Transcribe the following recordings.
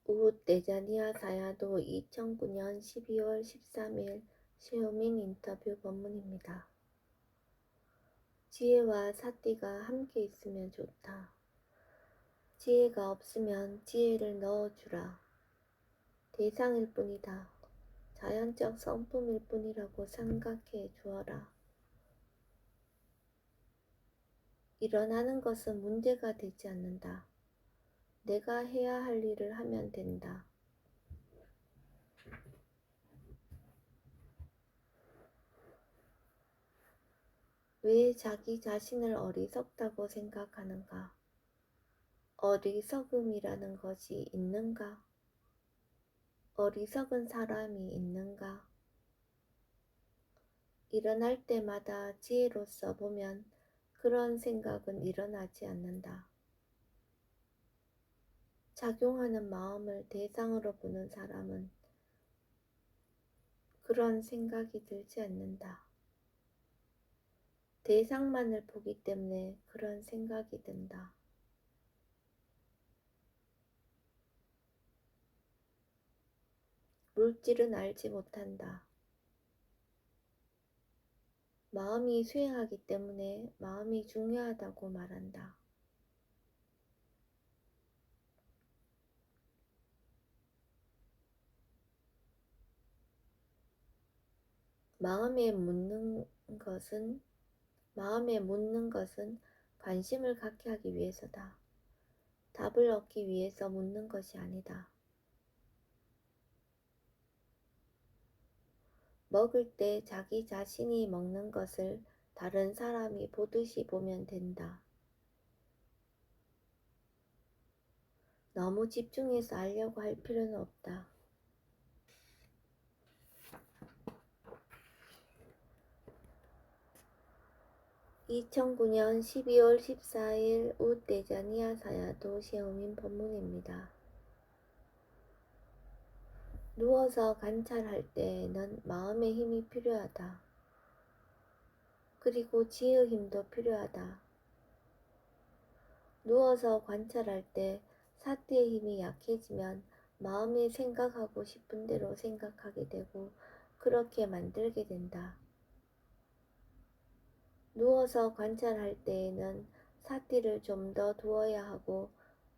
우데자니아 사야도 2009년 12월 13일 시우민 인터뷰 본문입니다. 지혜와 사띠가 함께 있으면 좋다. 지혜가 없으면 지혜를 넣어주라. 대상일 뿐이다. 자연적 성품일 뿐이라고 생각해 주어라. 일어나는 것은 문제가 되지 않는다. 내가 해야 할 일을 하면 된다. 왜 자기 자신을 어리석다고 생각하는가? 어리석음이라는 것이 있는가? 어리석은 사람이 있는가? 일어날 때마다 지혜로서 보면 그런 생각은 일어나지 않는다. 작용하는 마음을 대상으로 보는 사람은 그런 생각이 들지 않는다. 대상만을 보기 때문에 그런 생각이 든다. 물질은 알지 못한다. 마음이 수행하기 때문에 마음이 중요하다고 말한다. 마음에 묻는 것은 관심을 갖게 하기 위해서다. 답을 얻기 위해서 묻는 것이 아니다. 먹을 때 자기 자신이 먹는 것을 다른 사람이 보듯이 보면 된다. 너무 집중해서 알려고 할 필요는 없다. (2009년 12월 14일) 우데자니아 사야도 시우민 본문입니다. 누워서 관찰할 때에는 마음의 힘이 필요하다. 그리고 지혜의 힘도 필요하다. 누워서 관찰할 때 사띠의 힘이 약해지면 마음이 생각하고 싶은 대로 생각하게 되고 그렇게 만들게 된다. 누워서 관찰할 때에는 사띠를 좀 더 두어야 하고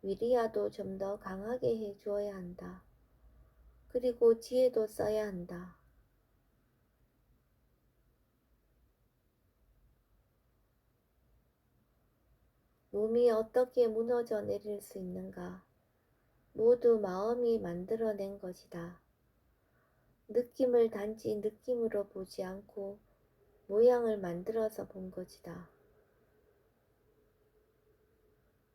위리야도 좀 더 강하게 해 주어야 한다. 그리고 지혜도 써야 한다. 몸이 어떻게 무너져 내릴 수 있는가? 모두 마음이 만들어낸 것이다. 느낌을 단지 느낌으로 보지 않고 모양을 만들어서 본 것이다.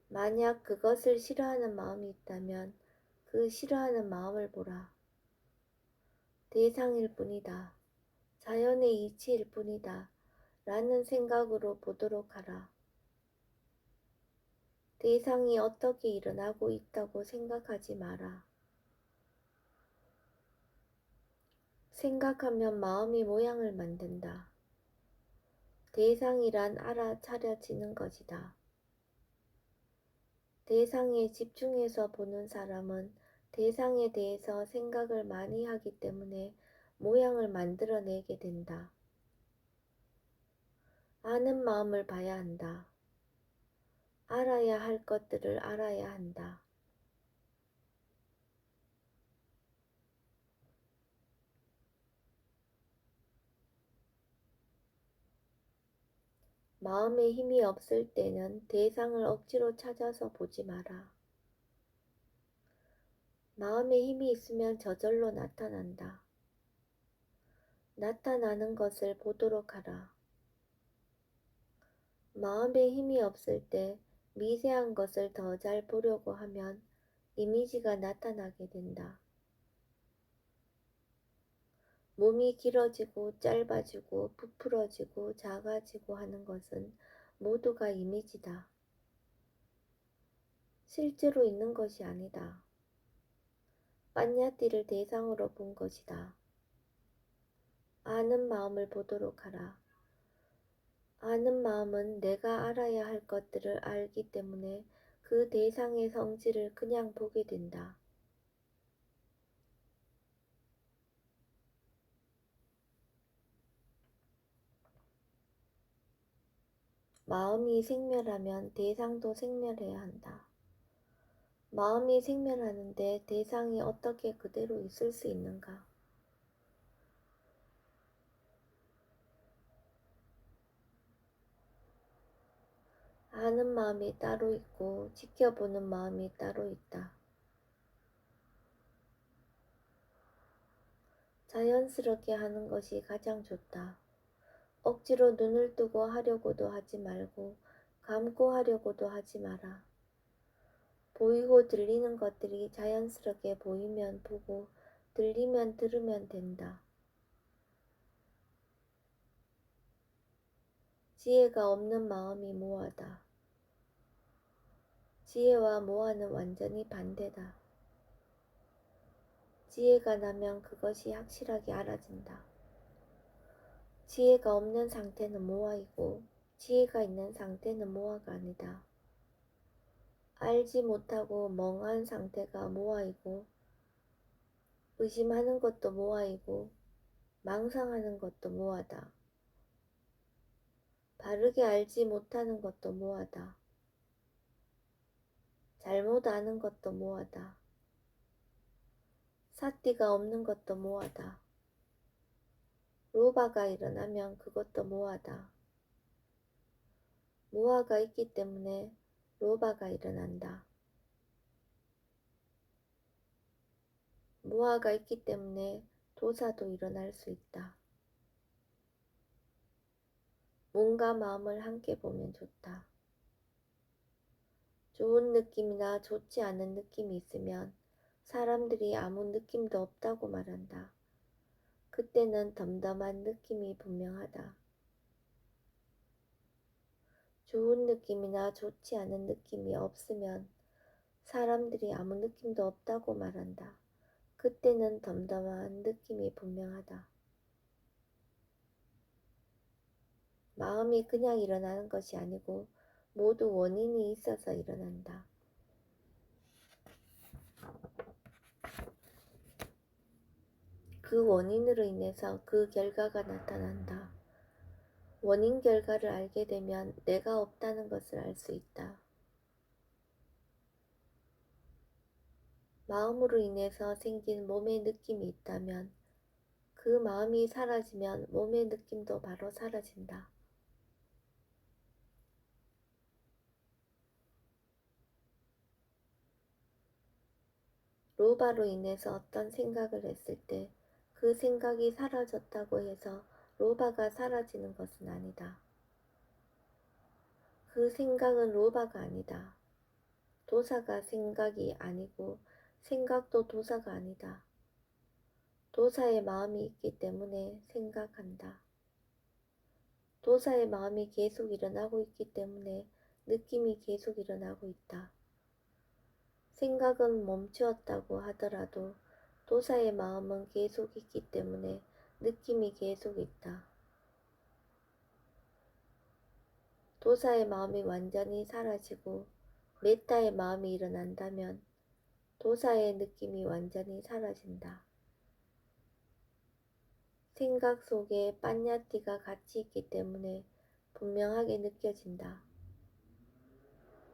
만약 그것을 싫어하는 마음이 있다면 그 싫어하는 마음을 보라. 대상일 뿐이다. 자연의 이치일 뿐이다. 라는 생각으로 보도록 하라. 대상이 어떻게 일어나고 있다고 생각하지 마라. 생각하면 마음이 모양을 만든다. 대상이란 알아차려지는 것이다. 대상에 집중해서 보는 사람은 대상에 대해서 생각을 많이 하기 때문에 모양을 만들어내게 된다. 아는 마음을 봐야 한다. 알아야 할 것들을 알아야 한다. 마음에 힘이 없을 때는 대상을 억지로 찾아서 보지 마라. 마음에 힘이 있으면 저절로 나타난다. 나타나는 것을 보도록 하라. 마음에 힘이 없을 때 미세한 것을 더 잘 보려고 하면 이미지가 나타나게 된다. 몸이 길어지고 짧아지고 부풀어지고 작아지고 하는 것은 모두가 이미지다. 실제로 있는 것이 아니다. 빤야띠를 대상으로 본 것이다. 아는 마음을 보도록 하라. 아는 마음은 내가 알아야 할 것들을 알기 때문에 그 대상의 성질을 그냥 보게 된다. 마음이 생멸하면 대상도 생멸해야 한다. 마음이 생멸하는데 대상이 어떻게 그대로 있을 수 있는가? 아는 마음이 따로 있고 지켜보는 마음이 따로 있다. 자연스럽게 하는 것이 가장 좋다. 억지로 눈을 뜨고 하려고도 하지 말고 감고 하려고도 하지 마라. 보이고 들리는 것들이 자연스럽게 보이면 보고 들리면 들으면 된다. 지혜가 없는 마음이 모하다. 지혜와 모하는 완전히 반대다. 지혜가 나면 그것이 확실하게 알아진다. 지혜가 없는 상태는 모하이고 지혜가 있는 상태는 모하가 아니다. 알지 못하고 멍한 상태가 모하이고 의심하는 것도 모하이고 망상하는 것도 모하다. 바르게 알지 못하는 것도 모하다. 잘못 아는 것도 모하다. 사띠가 없는 것도 모하다. 로바가 일어나면 그것도 모하다. 모하가 있기 때문에 로바가 일어난다. 모하가 있기 때문에 도사도 일어날 수 있다. 몸과 마음을 함께 보면 좋다. 좋은 느낌이나 좋지 않은 느낌이 있으면 사람들이 아무 느낌도 없다고 말한다. 그때는 덤덤한 느낌이 분명하다. 좋은 느낌이나 좋지 않은 느낌이 없으면 사람들이 아무 느낌도 없다고 말한다. 그때는 덤덤한 느낌이 분명하다. 마음이 그냥 일어나는 것이 아니고 모두 원인이 있어서 일어난다. 그 원인으로 인해서 그 결과가 나타난다. 원인 결과를 알게 되면 내가 없다는 것을 알 수 있다. 마음으로 인해서 생긴 몸의 느낌이 있다면 그 마음이 사라지면 몸의 느낌도 바로 사라진다. 로바로 인해서 어떤 생각을 했을 때 그 생각이 사라졌다고 해서 로바가 사라지는 것은 아니다. 그 생각은 로바가 아니다. 도사가 생각이 아니고 생각도 도사가 아니다. 도사의 마음이 있기 때문에 생각한다. 도사의 마음이 계속 일어나고 있기 때문에 느낌이 계속 일어나고 있다. 생각은 멈추었다고 하더라도 도사의 마음은 계속 있기 때문에 느낌이 계속 있다. 도사의 마음이 완전히 사라지고 메타의 마음이 일어난다면 도사의 느낌이 완전히 사라진다. 생각 속에 빤야띠가 같이 있기 때문에 분명하게 느껴진다.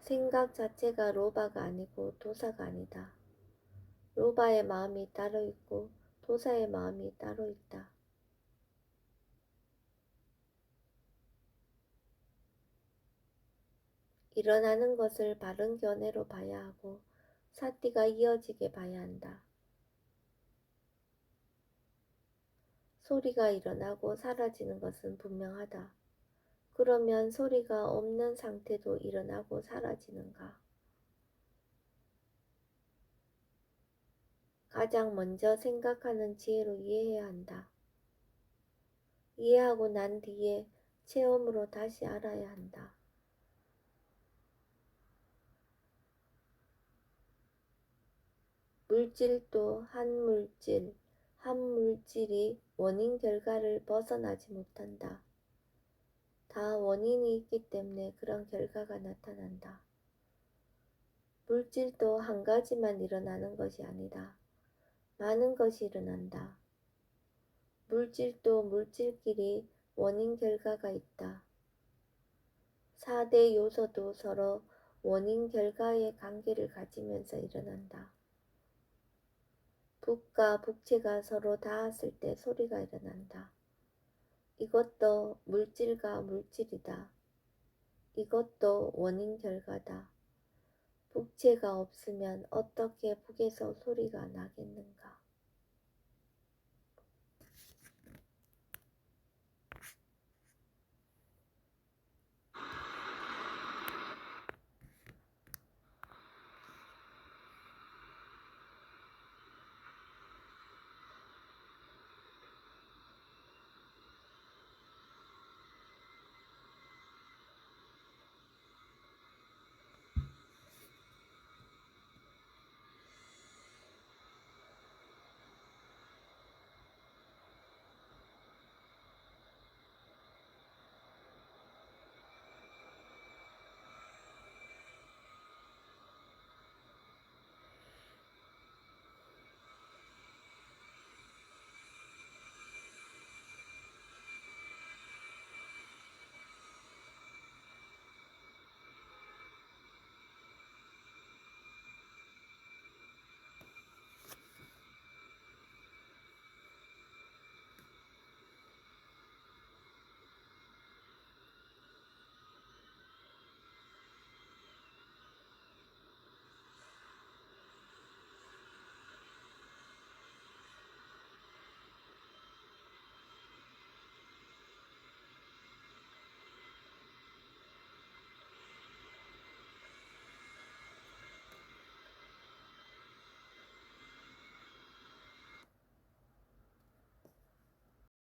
생각 자체가 로바가 아니고 도사가 아니다. 로바의 마음이 따로 있고 도사의 마음이 따로 있다. 일어나는 것을 바른 견해로 봐야 하고 사띠가 이어지게 봐야 한다. 소리가 일어나고 사라지는 것은 분명하다. 그러면 소리가 없는 상태도 일어나고 사라지는가? 가장 먼저 생각하는 지혜로 이해해야 한다. 이해하고 난 뒤에 체험으로 다시 알아야 한다. 물질도 한 물질이 원인 결과를 벗어나지 못한다. 다 원인이 있기 때문에 그런 결과가 나타난다. 물질도 한 가지만 일어나는 것이 아니다. 많은 것이 일어난다. 물질도 물질끼리 원인 결과가 있다. 4대 요소도 서로 원인 결과의 관계를 가지면서 일어난다. 북과 북체가 서로 닿았을 때 소리가 일어난다. 이것도 물질과 물질이다. 이것도 원인 결과다. 북체가 없으면 어떻게 북에서 소리가 나겠는가?